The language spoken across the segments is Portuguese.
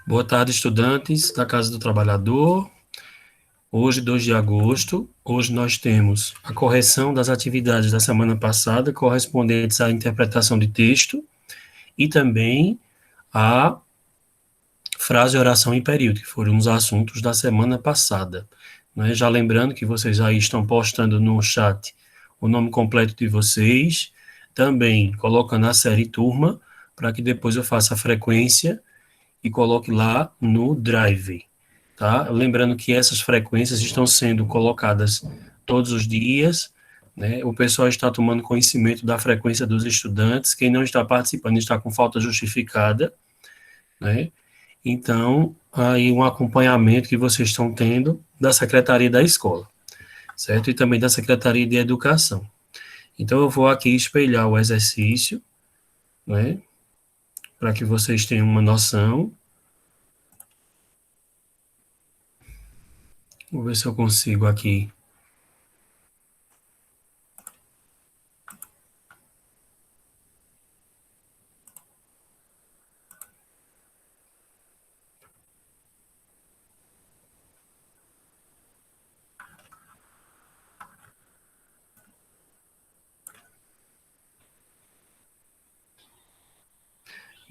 Boa tarde, estudantes da Casa do Trabalhador. Hoje, 2 de agosto, hoje nós temos a correção das atividades da semana passada, correspondentes à interpretação de texto, e também a frase, oração e período, que foram os assuntos da semana passada. Né? Já lembrando que vocês aí estão postando no chat o nome completo de vocês, também colocando a série turma, para que depois eu faça a frequência e coloque lá no Drive, tá? Lembrando que essas frequências estão sendo colocadas todos os dias, né? O pessoal está tomando conhecimento da frequência dos estudantes, quem não está participando está com falta justificada, né? Então, aí um acompanhamento que vocês estão tendo da Secretaria da Escola, certo? E também da Secretaria de Educação. Então, eu vou aqui espelhar o exercício, né? Para que vocês tenham uma noção. Vou ver se eu consigo aqui.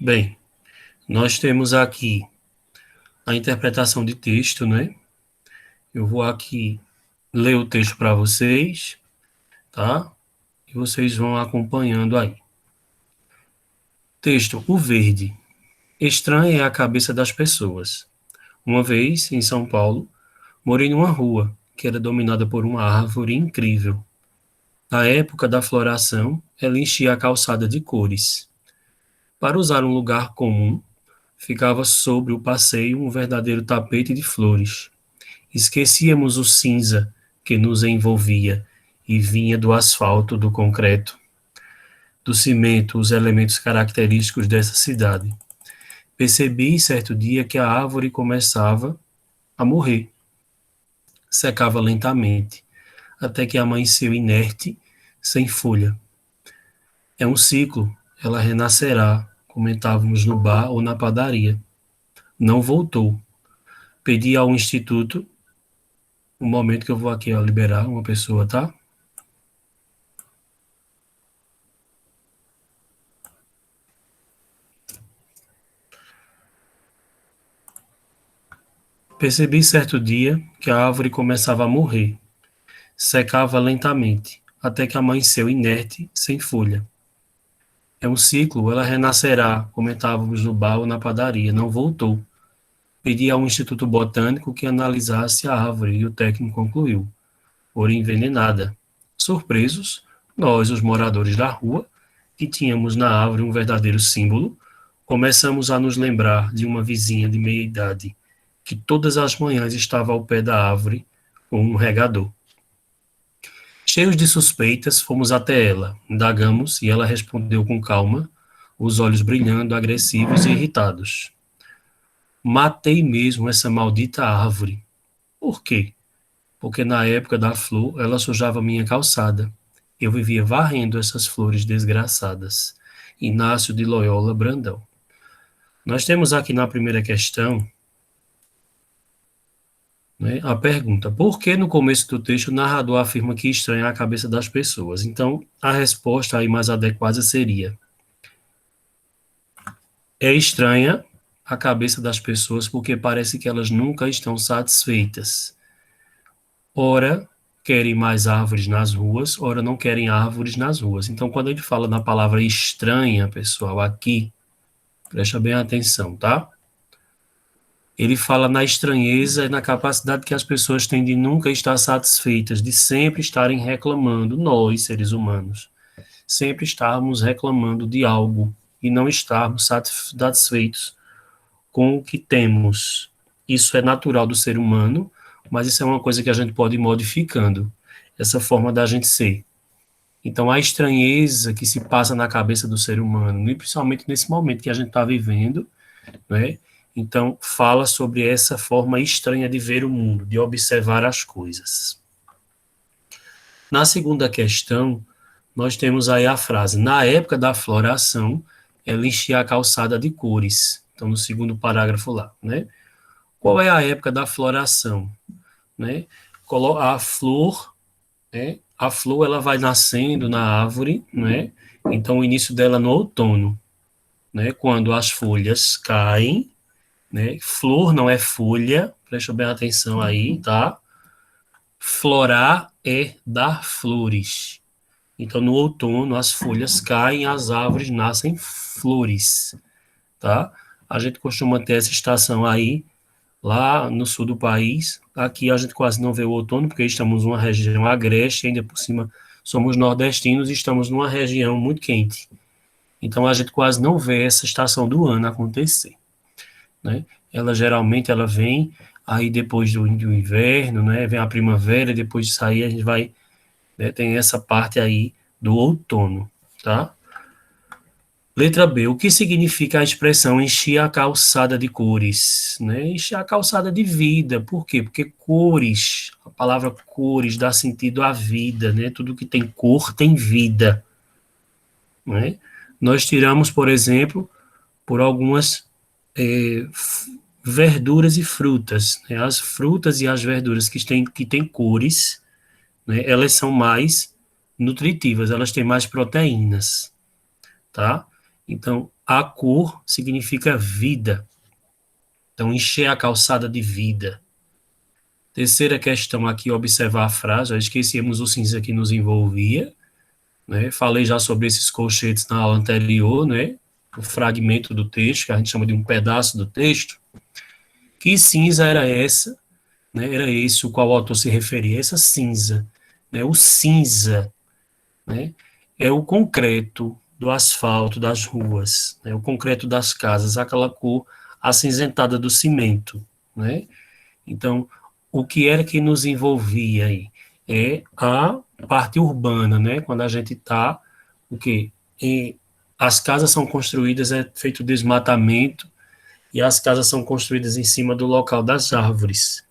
Bem, nós temos aqui a interpretação de texto, né? Eu vou aqui ler o texto para vocês, tá? E vocês vão acompanhando aí. Texto: o verde. Estranha é a cabeça das pessoas. Uma vez, em São Paulo, morei numa rua que era dominada por uma árvore incrível. Na época da floração, ela enchia a calçada de cores. Para usar um lugar comum, ficava sobre o passeio um verdadeiro tapete de flores. Esquecíamos o cinza que nos envolvia e vinha do asfalto, do concreto, do cimento, os elementos característicos dessa cidade. Percebi certo dia que a árvore começava a morrer. Secava lentamente, até que amanheceu inerte, sem folha. É um ciclo, ela renascerá, comentávamos no bar ou na padaria. Não voltou. Pedi ao instituto um momento que eu vou aqui liberar uma pessoa, tá? Percebi certo dia que a árvore começava a morrer. Secava lentamente, até que amanheceu inerte, sem folha. É um ciclo, ela renascerá, comentávamos no bar ou na padaria. Não voltou. Pedi ao Instituto Botânico que analisasse a árvore e o técnico concluiu: por envenenada. Surpresos, nós, os moradores da rua, que tínhamos na árvore um verdadeiro símbolo, começamos a nos lembrar de uma vizinha de meia-idade, que todas as manhãs estava ao pé da árvore com um regador. Cheios de suspeitas, fomos até ela, indagamos e ela respondeu com calma, os olhos brilhando, agressivos e irritados. Matei mesmo essa maldita árvore. Por quê? Porque na época da flor ela sujava minha calçada. Eu vivia varrendo essas flores desgraçadas. Inácio de Loyola Brandão. Nós temos aqui na primeira questão, né, a pergunta: por que no começo do texto o narrador afirma que estranha a cabeça das pessoas? Então, a resposta aí mais adequada seria: é estranha a cabeça das pessoas porque parece que elas nunca estão satisfeitas. Ora, querem mais árvores nas ruas, ora não querem árvores nas ruas. Então, quando ele fala na palavra estranha, pessoal, aqui, presta bem atenção, tá? Ele fala na estranheza e na capacidade que as pessoas têm de nunca estar satisfeitas, de sempre estarem reclamando, nós, seres humanos, sempre estarmos reclamando de algo e não estarmos satisfeitos com o que temos. Isso é natural do ser humano, mas isso é uma coisa que a gente pode ir modificando, essa forma da gente ser. Então, a estranheza que se passa na cabeça do ser humano, e principalmente nesse momento que a gente está vivendo, né? Então, fala sobre essa forma estranha de ver o mundo, de observar as coisas. Na segunda questão, nós temos aí a frase: na época da floração, ela enchia a calçada de cores. Então, no segundo parágrafo lá, né? Qual é a época da floração, né? A flor, né? A flor, ela vai nascendo na árvore, né? Então, o início dela no outono, né? Quando as folhas caem, né? Flor não é folha, presta bem atenção aí, tá? Florar é dar flores. Então, no outono, as folhas caem, as árvores nascem flores, tá? A gente costuma ter essa estação aí, lá no sul do país. Aqui a gente quase não vê o outono, porque estamos numa região agreste, ainda por cima somos nordestinos e estamos numa região muito quente. Então, a gente quase não vê essa estação do ano acontecer, né? Ela geralmente ela vem aí depois do inverno, né? Vem a primavera, e depois disso aí a gente vai, né, tem essa parte aí do outono, tá? Letra B. O que significa a expressão encher a calçada de cores? Né? Encher a calçada de vida. Por quê? Porque cores, a palavra cores dá sentido à vida, né? Tudo que tem cor tem vida, né? Nós tiramos, por exemplo, por algumas verduras e frutas, né? As frutas e as verduras que têm cores, né? Elas são mais nutritivas, elas têm mais proteínas, tá? Então, a cor significa vida. Então, encher a calçada de vida. Terceira questão aqui, observar a frase. Já esquecemos o cinza que nos envolvia, né? Falei já sobre esses colchetes na aula anterior, né? O fragmento do texto, que a gente chama de um pedaço do texto. Que cinza era essa? Né? Era esse o qual o autor se referia, essa cinza. Né? O cinza, né? É o concreto do asfalto das ruas, né? O concreto das casas, aquela cor acinzentada do cimento, né? Então, o que era que nos envolvia aí? É a parte urbana, né? Quando a gente está, o quê? As casas são construídas, é feito desmatamento, e as casas são construídas em cima do local das árvores.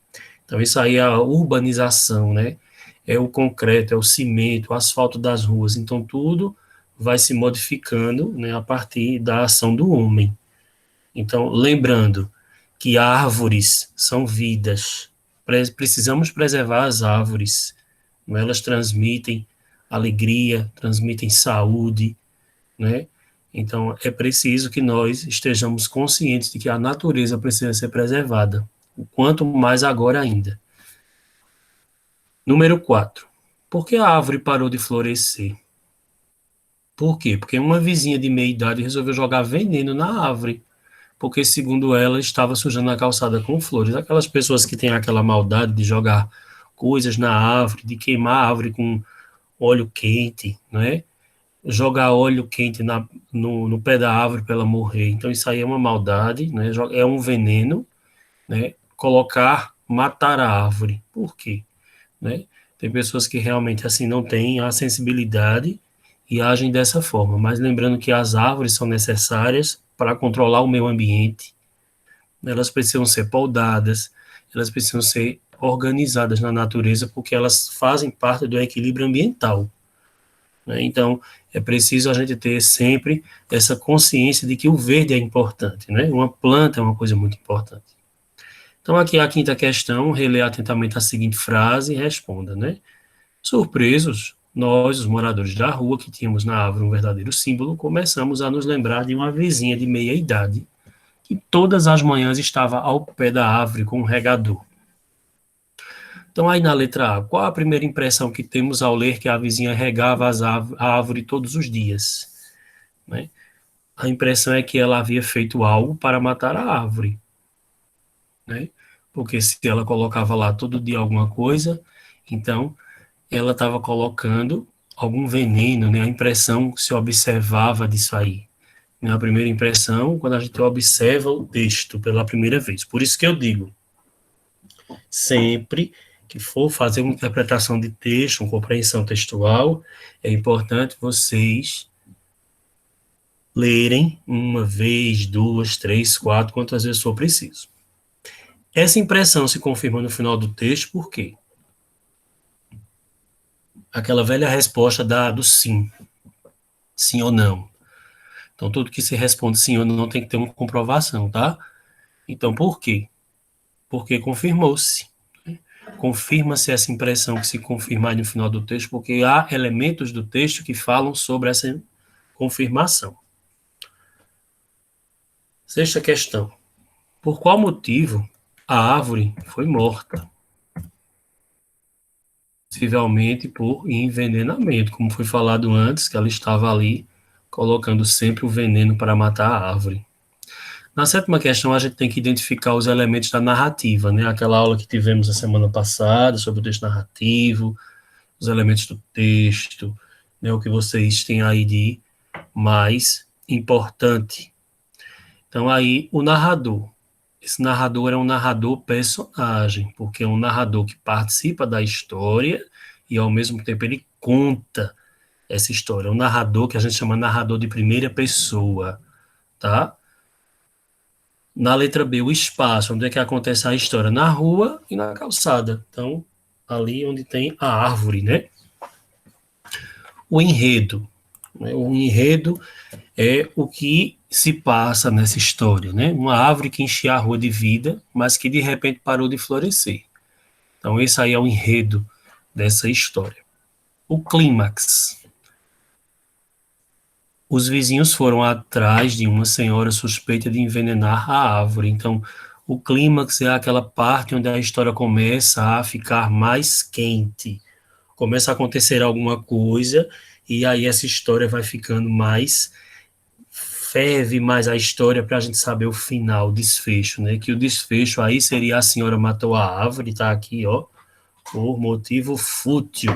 Então, isso aí é a urbanização, né? É o concreto, é o cimento, o asfalto das ruas. Então, tudo vai se modificando, né, a partir da ação do homem. Então, lembrando que árvores são vidas. Precisamos preservar as árvores. Né? Elas transmitem alegria, transmitem saúde, né? Então, é preciso que nós estejamos conscientes de que a natureza precisa ser preservada, o quanto mais agora ainda. Número 4. Por que a árvore parou de florescer? Por quê? Porque uma vizinha de meia idade resolveu jogar veneno na árvore, porque, segundo ela, estava sujando a calçada com flores. Aquelas pessoas que têm aquela maldade de jogar coisas na árvore, de queimar a árvore com óleo quente, né? Jogar óleo quente no pé da árvore para ela morrer. Então, isso aí é uma maldade, né? É um veneno, né? Matar a árvore. Por quê? Né? Tem pessoas que realmente assim não têm a sensibilidade e agem dessa forma, mas lembrando que as árvores são necessárias para controlar o meio ambiente, elas precisam ser podadas, elas precisam ser organizadas na natureza, porque elas fazem parte do equilíbrio ambiental, né? Então, é preciso a gente ter sempre essa consciência de que o verde é importante, né? Uma planta é uma coisa muito importante. Então, aqui a quinta questão, releia atentamente a seguinte frase e responda, né? Surpresos, nós, os moradores da rua, que tínhamos na árvore um verdadeiro símbolo, começamos a nos lembrar de uma vizinha de meia idade, que todas as manhãs estava ao pé da árvore com um regador. Então, aí na letra A, qual a primeira impressão que temos ao ler que a vizinha regava a árvore todos os dias? Né? A impressão é que ela havia feito algo para matar a árvore, né? Porque se ela colocava lá todo dia alguma coisa, então ela estava colocando algum veneno, né? A impressão se observava disso aí. Né? A primeira impressão, quando a gente observa o texto pela primeira vez. Por isso que eu digo, sempre que for fazer uma interpretação de texto, uma compreensão textual, é importante vocês lerem uma vez, duas, três, quatro, quantas vezes for preciso. Essa impressão se confirma no final do texto, por quê? Aquela velha resposta do sim ou não. Então, tudo que se responde sim ou não tem que ter uma comprovação, tá? Então, por quê? Porque confirmou-se. Confirma-se essa impressão que se confirma aí no final do texto, porque há elementos do texto que falam sobre essa confirmação. Sexta questão. Por qual motivo a árvore foi morta? Possivelmente por envenenamento, como foi falado antes, que ela estava ali colocando sempre o veneno para matar a árvore. Na sétima questão, a gente tem que identificar os elementos da narrativa, né? Aquela aula que tivemos a semana passada sobre o texto narrativo, os elementos do texto, né? O que vocês têm aí de mais importante. Então, aí, o narrador. Esse narrador é um narrador personagem, porque é um narrador que participa da história e, ao mesmo tempo, ele conta essa história. É um narrador que a gente chama narrador de primeira pessoa, tá? Na letra B, o espaço, onde é que acontece a história? Na rua e na calçada. Então, ali onde tem a árvore, né? O enredo. Né? O enredo é o que se passa nessa história, né? Uma árvore que enchia a rua de vida, mas que de repente parou de florescer. Então, esse aí é o enredo dessa história. O clímax. Os vizinhos foram atrás de uma senhora suspeita de envenenar a árvore. Então, o clímax é aquela parte onde a história começa a ficar mais quente. Começa a acontecer alguma coisa e aí essa história vai ficando mais ferve mais a história para a gente saber o final, o desfecho, né? Que o desfecho aí seria a senhora matou a árvore, tá aqui, ó, por motivo fútil.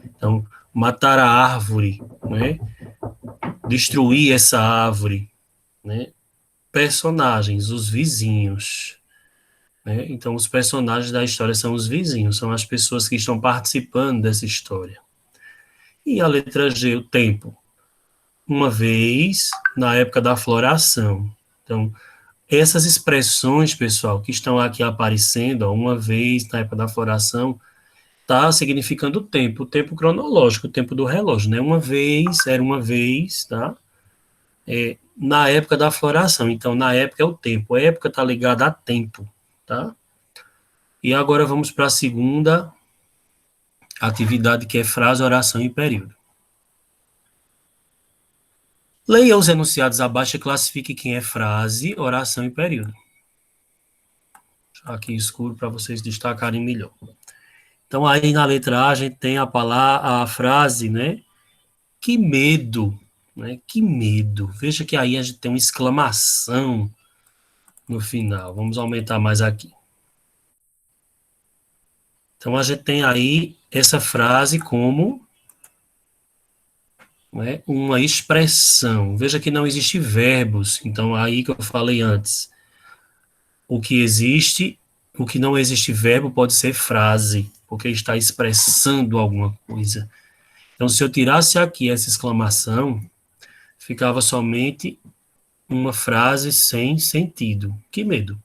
Então, matar a árvore, né? Destruir essa árvore, né? Personagens, os vizinhos, né? Então, os personagens da história são os vizinhos, são as pessoas que estão participando dessa história. E a letra G, o tempo. Uma vez, na época da floração. Então, essas expressões, pessoal, que estão aqui aparecendo, ó, uma vez na época da floração, está significando o tempo cronológico, o tempo do relógio, né? Uma vez, era uma vez, tá? Na época da floração. Então, na época é o tempo. A época está ligada a tempo, tá? E agora vamos para a segunda atividade, que é frase, oração e período. Leia os enunciados abaixo e classifique quem é frase, oração e período. Aqui escuro para vocês destacarem melhor. Então, aí na letra A, a gente tem a palavra, a frase, né? Que medo, né? Que medo. Veja que aí a gente tem uma exclamação no final. Vamos aumentar mais aqui. Então, a gente tem aí essa frase como, né, uma expressão. Veja que não existe verbos. Então, aí que eu falei antes. O que existe, o que não existe verbo pode ser frase, porque está expressando alguma coisa. Então, se eu tirasse aqui essa exclamação, ficava somente uma frase sem sentido. Que medo.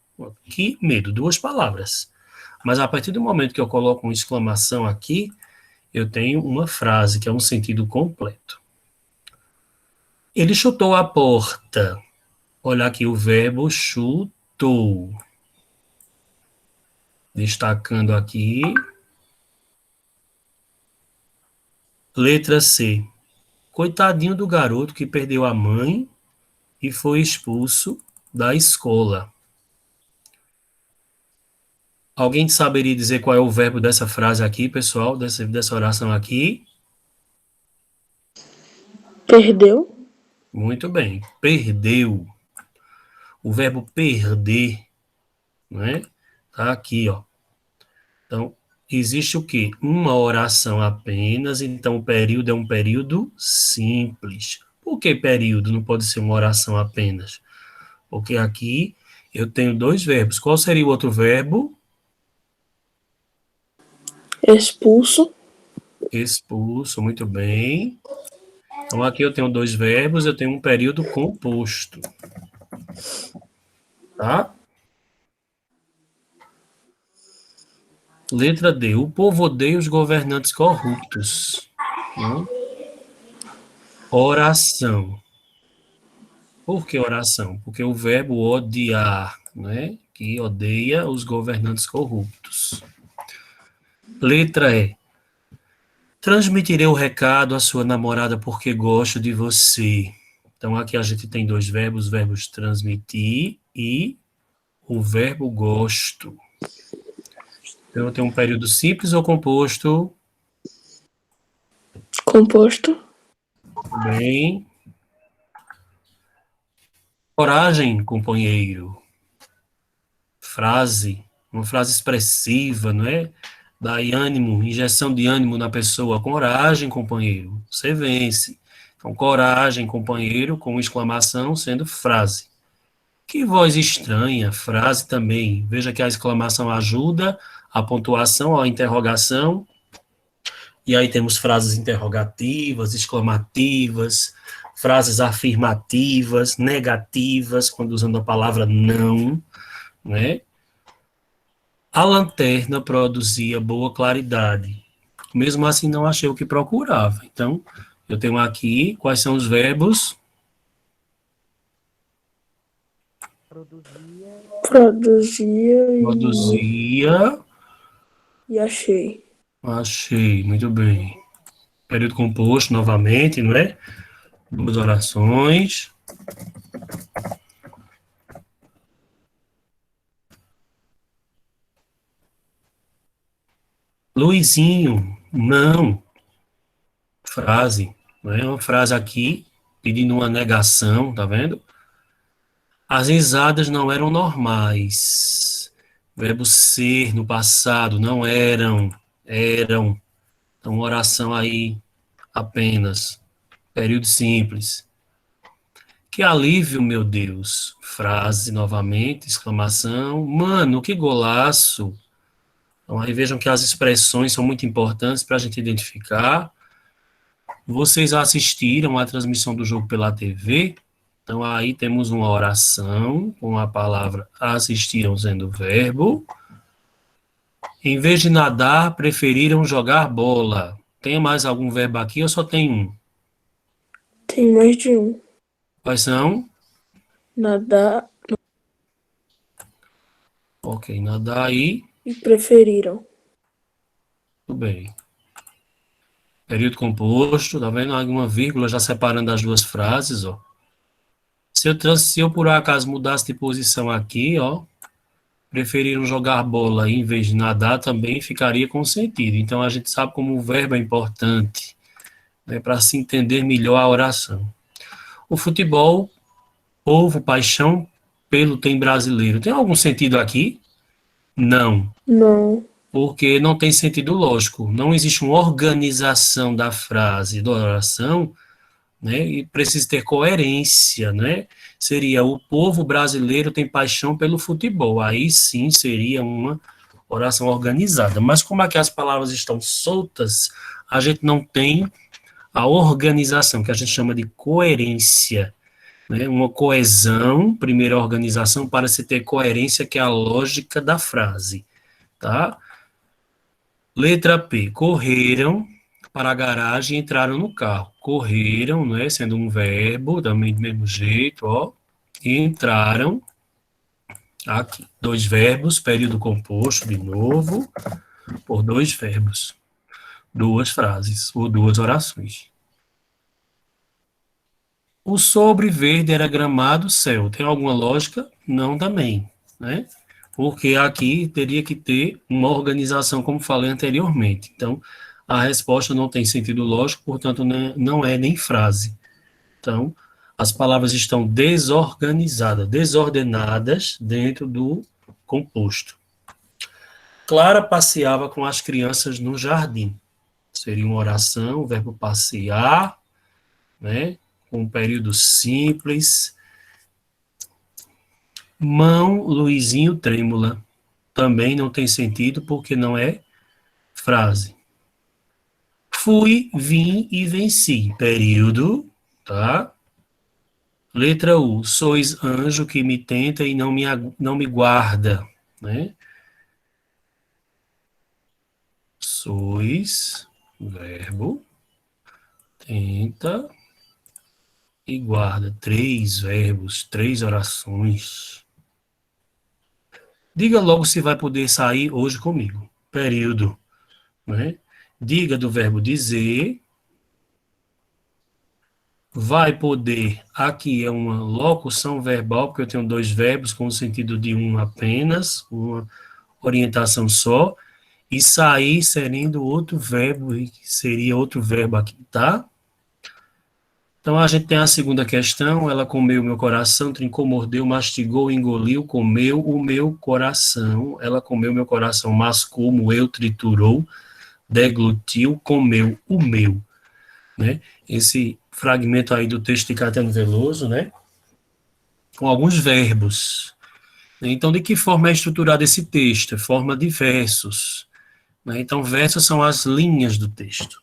Que medo, duas palavras. Mas a partir do momento que eu coloco uma exclamação aqui, eu tenho uma frase que é um sentido completo. Ele chutou a porta. Olha aqui o verbo chutou. Destacando aqui. Letra C. Coitadinho do garoto que perdeu a mãe e foi expulso da escola. Alguém saberia dizer qual é o verbo dessa frase aqui, pessoal, dessa oração aqui? Perdeu? Muito bem. Perdeu. O verbo perder, né? Tá aqui, ó. Então, existe o quê? Uma oração apenas, então o período é um período simples. Por que período não pode ser uma oração apenas? Porque aqui eu tenho dois verbos. Qual seria o outro verbo? Expulso? Expulso, muito bem. Então, aqui eu tenho dois verbos, eu tenho um período composto. Tá? Letra D. O povo odeia os governantes corruptos. Oração. Por que oração? Porque o verbo odiar, né? Que odeia os governantes corruptos. Letra E. Transmitirei o recado à sua namorada porque gosto de você. Então, aqui a gente tem dois verbos, os verbos transmitir e o verbo gosto. Então, eu tenho um período simples ou composto. Composto. Bem. Coragem, companheiro. Frase. Uma frase expressiva, não é? Dá ânimo, injeção de ânimo na pessoa. Coragem, companheiro. Você vence. Então, coragem, companheiro, com exclamação, sendo frase. Que voz estranha, frase também. Veja que a exclamação ajuda, a pontuação, a interrogação. E aí temos frases interrogativas, exclamativas, frases afirmativas, negativas, quando usando a palavra não, né? A lanterna produzia boa claridade. Mesmo assim, não achei o que procurava. Então, eu tenho aqui quais são os verbos. Produzia Produzia, e achei. achei, muito bem. Período composto novamente, não é? Duas orações. Luizinho, não. Frase, não é uma frase aqui pedindo uma negação, tá vendo? As risadas não eram normais. Verbo ser no passado, não eram, eram. Então, oração aí apenas. Período simples. Que alívio, meu Deus. Frase novamente, exclamação. Mano, que golaço. Então, aí vejam que as expressões são muito importantes para a gente identificar. Vocês assistiram à transmissão do jogo pela TV? Então, aí temos uma oração com a palavra assistiram sendo verbo. Em vez de nadar, preferiram jogar bola. Tem mais algum verbo aqui ou só tem um? Tem mais de um. Quais são? Nadar Ok, nadar aí. e preferiram. Tudo bem. Período composto, tá vendo? Alguma vírgula já separando as duas frases, ó. Se eu por acaso mudasse de posição aqui, ó, preferiram jogar bola em vez de nadar, também ficaria com sentido. Então a gente sabe como o verbo é importante, né, para se entender melhor a oração. O futebol, povo, paixão pelo tem brasileiro. Tem algum sentido aqui? Não, Não. porque não tem sentido lógico. Não existe uma organização da frase, da oração, né? E precisa ter coerência, né? Seria o povo brasileiro tem paixão pelo futebol. Aí sim seria uma oração organizada. Mas como aqui as palavras estão soltas, a gente não tem a organização, que a gente chama de coerência, né? Uma coesão, primeira organização, para se ter coerência, que é a lógica da frase, tá? Letra P. Correram para a garagem e entraram no carro. Correram, né, sendo um verbo, também do mesmo jeito, ó. E entraram, aqui, dois verbos, período composto, de novo, por dois verbos. Duas frases, ou duas orações. O sobre verde era gramado céu. Tem alguma lógica? Não também, né? Porque aqui teria que ter uma organização, como falei anteriormente. Então, a resposta não tem sentido lógico, portanto, não é nem frase. Então, as palavras estão desorganizadas, desordenadas dentro do composto. Clara passeava com as crianças no jardim. Seria uma oração, o verbo passear, né? Com um período simples. Mão, Luizinho, trêmula. Também não tem sentido porque não é frase. Fui, vim e venci. Período, tá? Letra U. Sois anjo que me tenta e não me guarda, né? Sois, verbo, tenta e guarda 3 verbos, 3 orações, diga logo se vai poder sair hoje comigo. Período, né? Diga do verbo dizer. Vai poder, aqui é uma locução verbal, porque eu tenho 2 verbos com o sentido de um apenas, uma orientação só, e sair sendo outro verbo, seria outro verbo aqui, tá? Então, a gente tem a segunda questão, ela comeu meu coração, trincou, mordeu, mastigou, engoliu, comeu o meu coração, ela comeu meu coração, mascou, moeu, triturou, deglutiu, comeu o meu, né? Esse fragmento aí do texto de Caetano Veloso, né? Com alguns verbos. Então, de que forma é estruturado esse texto? É forma de versos, né? Então, versos são as linhas do texto,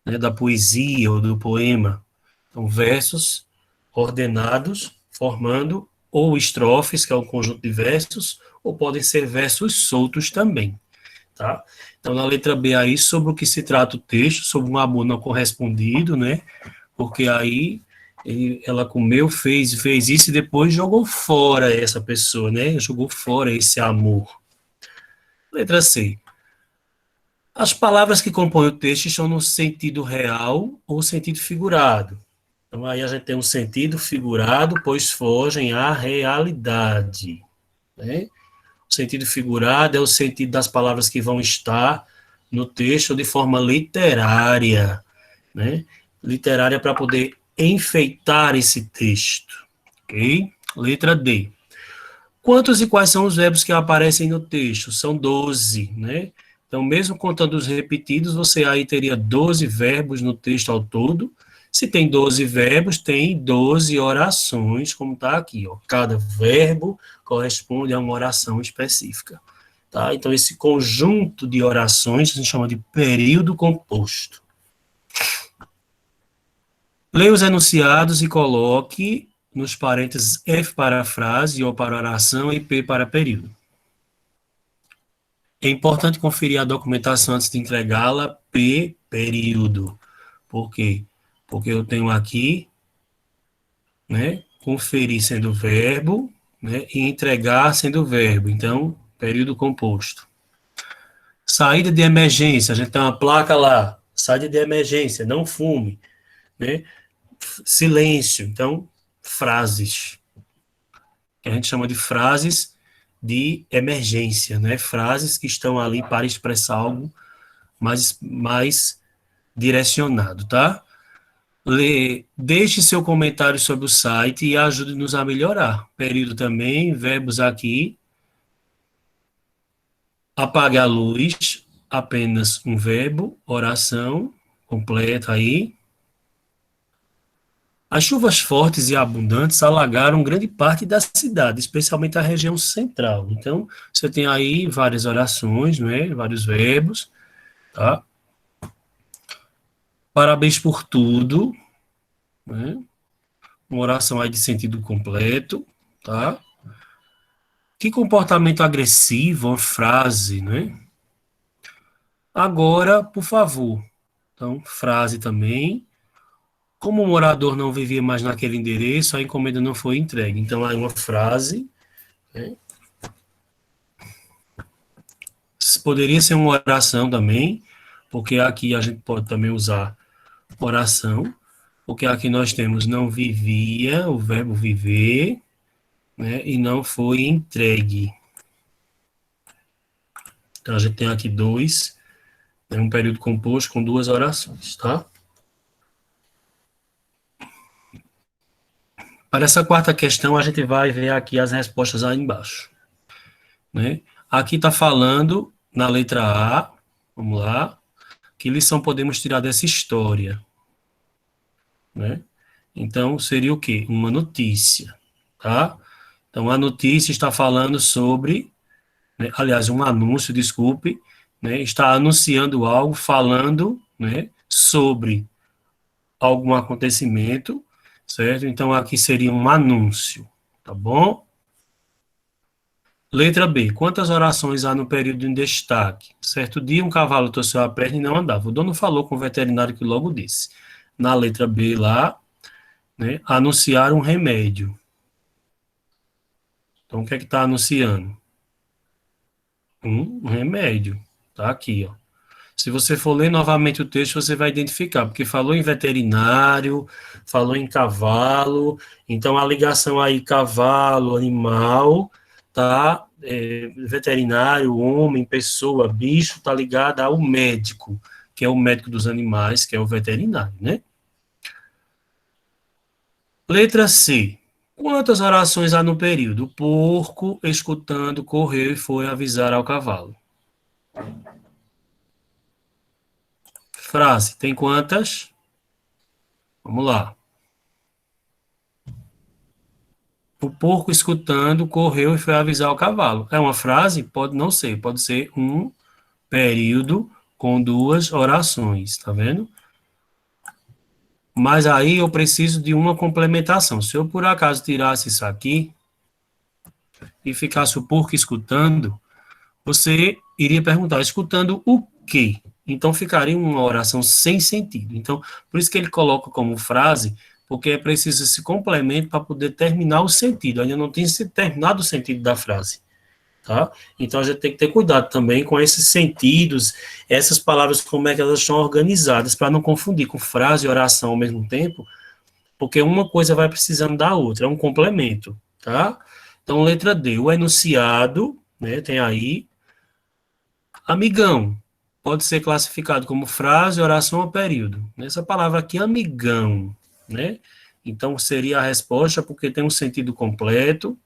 né? Da poesia ou do poema. Então, versos ordenados, formando ou estrofes, que é um conjunto de versos, ou podem ser versos soltos também, tá? Então, na letra B aí, sobre o que se trata o texto, sobre um amor não correspondido, né? Porque aí ela comeu, fez isso e depois jogou fora essa pessoa, né? Jogou fora esse amor. Letra C. As palavras que compõem o texto estão no sentido real ou sentido figurado. Então, aí a gente tem um sentido figurado, pois fogem à realidade. Né? O sentido figurado é o sentido das palavras que vão estar no texto de forma literária. Né? Literária para poder enfeitar esse texto. Ok? Letra D. Quantos e quais são os verbos que aparecem no texto? São 12, né? Então, mesmo contando os repetidos, você aí teria 12 verbos no texto ao todo. Se tem 12 verbos, tem 12 orações, como está aqui. Ó. Cada verbo corresponde a uma oração específica. Tá? Então, esse conjunto de orações se chama de período composto. Leia os enunciados e coloque nos parênteses F para a frase, O para oração e P para período. É importante conferir a documentação antes de entregá-la, P, período. Por quê? Porque eu tenho aqui, né, conferir sendo verbo, né, e entregar sendo verbo. Então, período composto. Saída de emergência, a gente tem uma placa lá, saída de emergência, não fume, né? Silêncio, então, frases, que a gente chama de frases de emergência, né? Frases que estão ali para expressar algo mais direcionado, tá? Deixe seu comentário sobre o site e ajude-nos a melhorar. Período também, verbos aqui. Apague a luz, apenas um verbo, oração completa aí. As chuvas fortes e abundantes alagaram grande parte da cidade, especialmente a região central. Então, você tem aí várias orações, né, vários verbos, tá? Parabéns por tudo, né? Uma oração aí de sentido completo, tá? Que comportamento agressivo, uma frase, né? Agora, por favor. Então, frase também. Como o morador não vivia mais naquele endereço, a encomenda não foi entregue. Então, aí uma frase, né? Poderia ser uma oração também, porque aqui a gente pode também usar oração, porque aqui nós temos não vivia, o verbo viver, né, e não foi entregue. Então, a gente tem aqui dois, né, um período composto com duas orações, tá? Para essa quarta questão, a gente vai ver aqui as respostas aí embaixo, né? Aqui está falando, na letra A, vamos lá, que lição podemos tirar dessa história, né? Então, seria o quê? Uma notícia, tá? Então, a notícia está falando sobre, né, aliás, um anúncio, desculpe, né, está anunciando algo, falando, né, sobre algum acontecimento, certo? Então, aqui seria um anúncio, tá bom? Letra B. Quantas orações há no período em destaque? Certo dia, um cavalo torceu a perna e não andava. O dono falou com o veterinário que logo disse. Na letra B lá, né? Anunciar um remédio. Então, o que é que está anunciando? Um remédio. Tá aqui, ó. Se você for ler novamente o texto, você vai identificar, porque falou em veterinário, falou em cavalo, então a ligação aí cavalo, animal, tá? Veterinário, homem, pessoa, bicho, tá ligado ao médico, que é o médico dos animais, que é o veterinário, né? Letra C. Quantas orações há no período? O porco, escutando, correu e foi avisar ao cavalo. Frase, tem quantas? Vamos lá. O porco, escutando, correu e foi avisar o cavalo. É uma frase? Pode não ser. Pode ser um período com duas orações, tá vendo? Mas aí eu preciso de uma complementação. Se eu por acaso tirasse isso aqui e ficasse o porco escutando, você iria perguntar, escutando o quê? Então ficaria uma oração sem sentido. Então, por isso que ele coloca como frase, porque é preciso esse complemento para poder terminar o sentido. Ainda não tem se terminado o sentido da frase. Tá? Então a gente tem que ter cuidado também com esses sentidos, essas palavras, como é que elas estão organizadas, para não confundir com frase e oração ao mesmo tempo, porque uma coisa vai precisando da outra, é um complemento, tá? Então, letra D, o enunciado, né, tem aí, amigão, pode ser classificado como frase, oração ou período. Nessa palavra aqui, amigão, né? Então, seria a resposta, porque tem um sentido completo,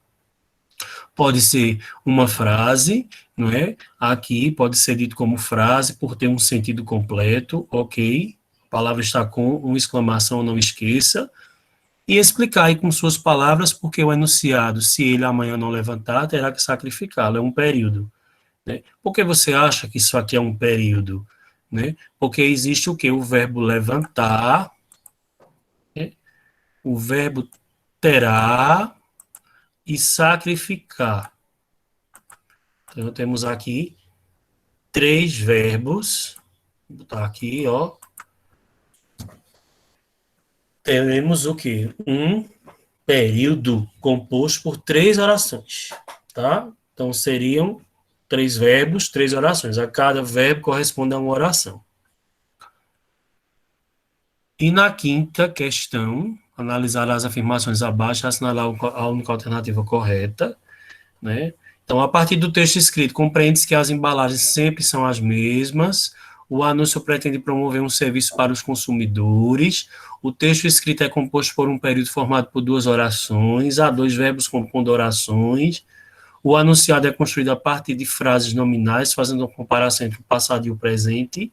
pode ser uma frase, não é? Aqui pode ser dito como frase por ter um sentido completo, ok? A palavra está com uma exclamação, não esqueça. E explicar aí com suas palavras porque o enunciado, se ele amanhã não levantar, terá que sacrificá-lo, é um período. Né? Por que você acha que isso aqui é um período? Né? Porque existe o que? O verbo levantar, né? O verbo terá e sacrificar. Então, temos aqui três verbos. Vou botar aqui, ó. Teremos o quê? Um período composto por três orações, tá? Então seriam três verbos, três orações. A cada verbo corresponde a uma oração. E na quinta questão, analisar as afirmações abaixo e assinalar a única alternativa correta, né? Então, a partir do texto escrito, compreende-se que as embalagens sempre são as mesmas, o anúncio pretende promover um serviço para os consumidores, o texto escrito é composto por um período formado por duas orações, há dois verbos compondo orações, o anunciado é construído a partir de frases nominais, fazendo uma comparação entre o passado e o presente.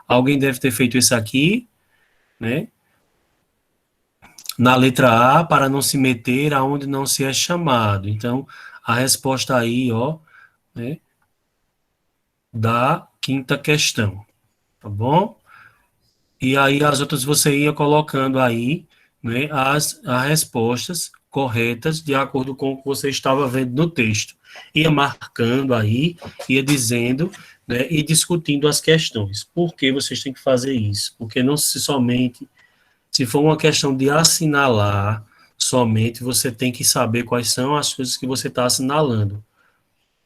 Alguém deve ter feito isso aqui, né? Na letra A, para não se meter aonde não se é chamado. Então, a resposta aí, ó, né, da quinta questão, tá bom? E aí as outras você ia colocando aí, né, as respostas corretas de acordo com o que você estava vendo no texto. Ia marcando aí, ia dizendo, né, e discutindo as questões. Por que vocês têm que fazer isso? Porque não se somente, se for uma questão de assinalar, somente você tem que saber quais são as coisas que você está assinalando,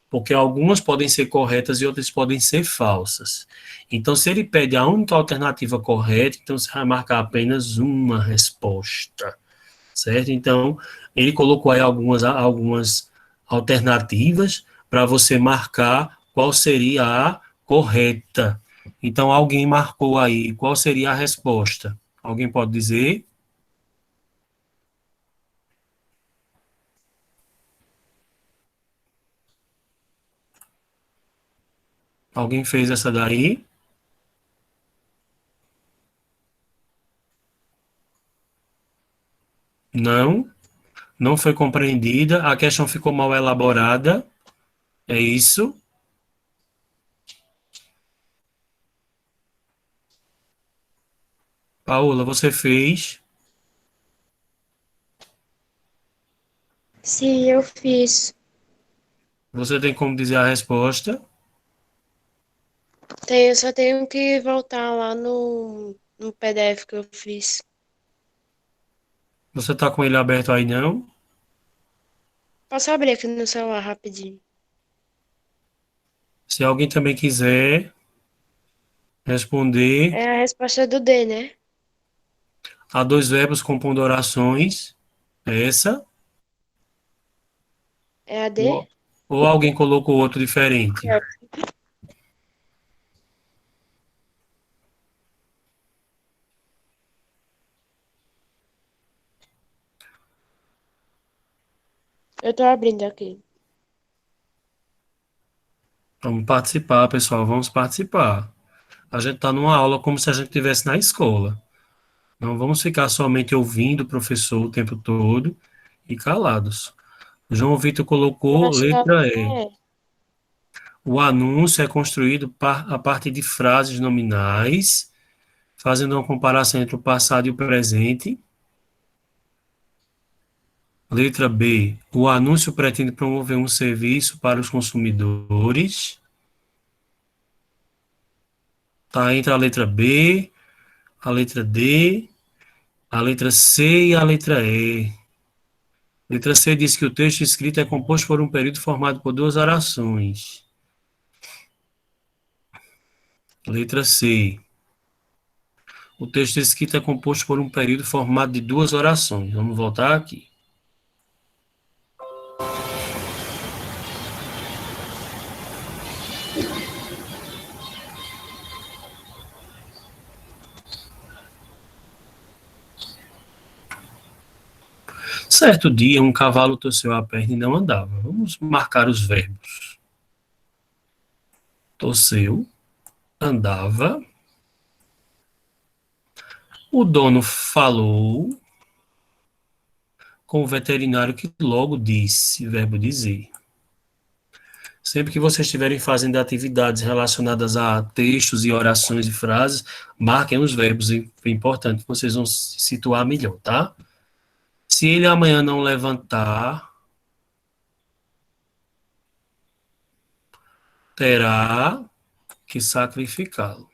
porque algumas podem ser corretas e outras podem ser falsas. Então, se ele pede a única alternativa correta, então você vai marcar apenas uma resposta, certo? Então, ele colocou aí algumas alternativas para você marcar qual seria a correta. Então, alguém marcou aí qual seria a resposta. Alguém pode dizer? Alguém fez essa daí? Não, não foi compreendida. A questão ficou mal elaborada. É isso? Paola, você fez. Sim, eu fiz. Você tem como dizer a resposta? Tenho, só tenho que voltar lá no PDF que eu fiz. Você está com ele aberto aí, não? Posso abrir aqui no celular rapidinho? Se alguém também quiser responder, É a resposta do D, né? há dois verbos compondo orações. Essa. É a D? Ou alguém colocou outro diferente? É. Eu tô abrindo aqui. Vamos participar, pessoal, vamos participar. A gente está numa aula como se a gente estivesse na escola. Não vamos ficar somente ouvindo o professor o tempo todo e calados. João Vitor Eu colocou acho que a letra E. letra é. O anúncio é construído a partir de frases nominais, fazendo uma comparação entre o passado e o presente. Letra B. O anúncio pretende promover um serviço para os consumidores. Está entre a letra B, a letra D, a letra C e a letra E. Letra C diz que o texto escrito é composto por um período formado por duas orações. Letra C. O texto escrito é composto por um período formado de duas orações. Vamos voltar aqui. Certo dia, um cavalo torceu a perna e não andava. Vamos marcar os verbos. Torceu, andava. O dono falou com o veterinário que logo disse, verbo dizer. Sempre que vocês estiverem fazendo atividades relacionadas a textos e orações e frases, marquem os verbos, é importante, vocês vão se situar melhor, tá? Se ele amanhã não levantar, terá que sacrificá-lo.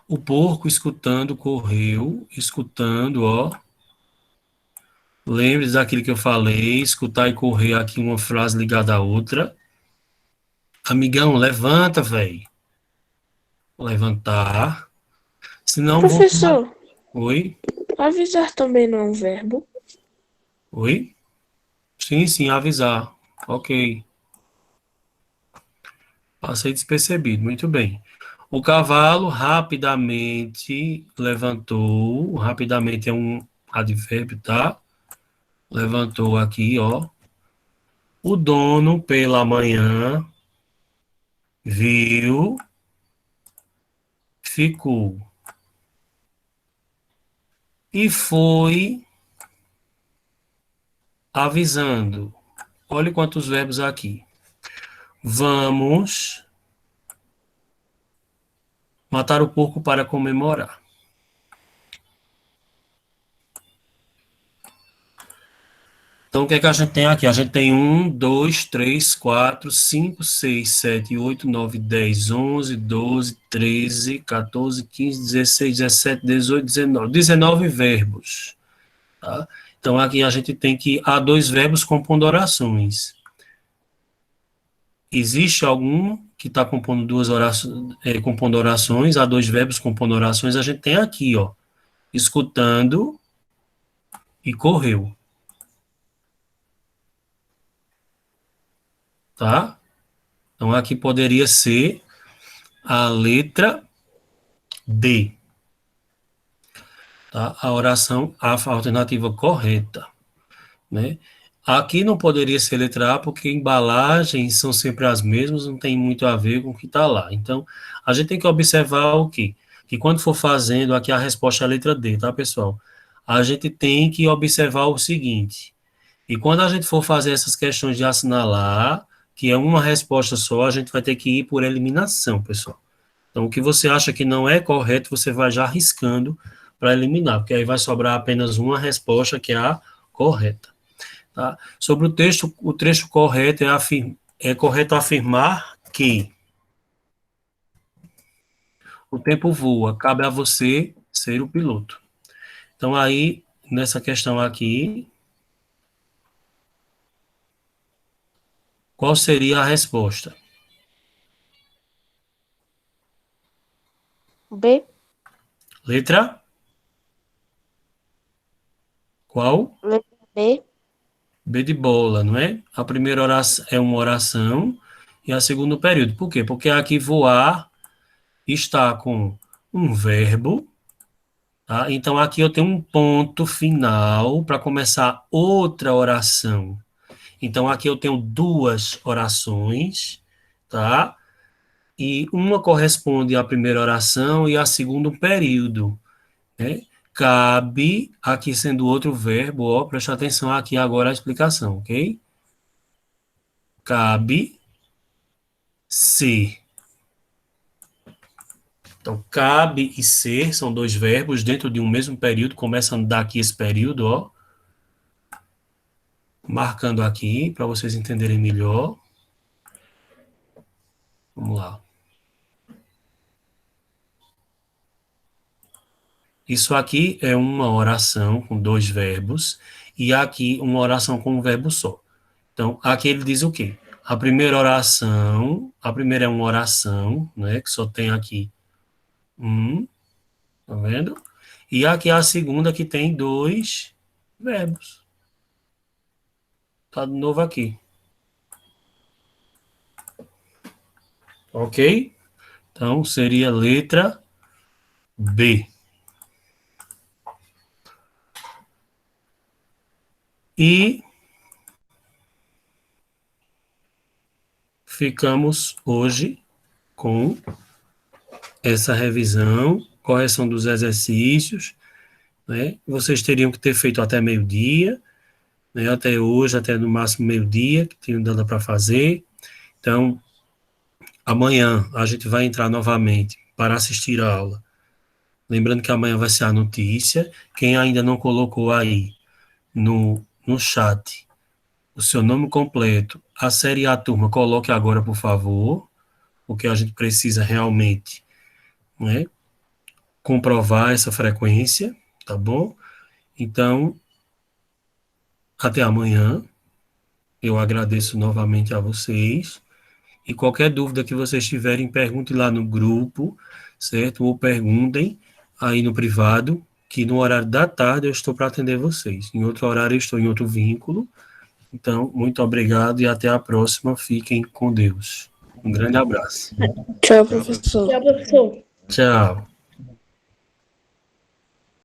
O porco, escutando, correu, escutando, ó. Lembre-se daquilo que eu falei, escutar e correr aqui uma frase ligada à outra. Amigão, levanta, velho. Levantar. Senão vão tomar. Professor, Oi? avisar também não é um verbo? Oi? Sim, sim, avisar. Ok. Passei despercebido, muito bem. O cavalo rapidamente levantou. Rapidamente é um advérbio, tá? Levantou aqui, ó. O dono, pela manhã, viu, ficou. E foi avisando. Olha quantos verbos aqui. Vamos matar o porco para comemorar. Então, o que é que a gente tem aqui? A gente tem 19 verbos. Tá? Então, aqui a gente tem que há dois verbos compondo orações. Existe algum que está compondo duas orações, compondo orações, há dois verbos compondo orações, a gente tem aqui, ó, escutando e correu. Tá? Então, aqui poderia ser a letra D. Tá? A oração, a alternativa correta. Né? Aqui não poderia ser letra A, porque embalagens são sempre as mesmas, não tem muito a ver com o que está lá. Então, a gente tem que observar o quê? Que quando for fazendo, aqui a resposta é a letra D, tá, pessoal? A gente tem que observar o seguinte, e quando a gente for fazer essas questões de assinalar, que é uma resposta só, a gente vai ter que ir por eliminação, pessoal. Então, o que você acha que não é correto, você vai já arriscando para eliminar, porque aí vai sobrar apenas uma resposta, que é a correta. Tá? Sobre o trecho correto é correto afirmar que o tempo voa, cabe a você ser o piloto. Então, aí, nessa questão aqui, qual seria a resposta? B. Letra? Qual? Letra B. B de bola, não é? A primeira oração é uma oração e a segunda o período. Por quê? Porque aqui voar está com um verbo, tá? Então aqui eu tenho um ponto final para começar outra oração. Então aqui eu tenho duas orações, tá? E uma corresponde à primeira oração e a segunda um período, né? Cabe, aqui sendo outro verbo, ó, presta atenção aqui agora a explicação, ok? Cabe ser. Então, cabe e ser são dois verbos dentro de um mesmo período, começando daqui esse período, ó. Marcando aqui, para vocês entenderem melhor. Vamos lá. Isso aqui é uma oração com dois verbos, e aqui uma oração com um verbo só. Então, aqui ele diz o quê? A primeira oração, a primeira é uma oração, né, que só tem aqui tá vendo? E aqui a segunda que tem dois verbos. Tá de novo aqui. Ok? Então, seria letra B. E ficamos hoje com essa revisão, correção dos exercícios, né? Vocês teriam que ter feito até meio-dia, né? Até hoje, até no máximo meio-dia, que tinham dado para fazer. Então, amanhã a gente vai entrar novamente para assistir a aula. Lembrando que amanhã vai ser a notícia. Quem ainda não colocou aí no chat o seu nome completo, a série e a turma, coloque agora, por favor, porque a gente precisa realmente, né, comprovar essa frequência, tá bom? Então, até amanhã. Eu agradeço novamente a vocês. E qualquer dúvida que vocês tiverem, pergunte lá no grupo, certo? Ou perguntem aí no privado, que no horário da tarde eu estou para atender vocês. Em outro horário eu estou em outro vínculo. Então, muito obrigado e até a próxima. Fiquem com Deus. Um grande abraço. Tchau, professor. Tchau.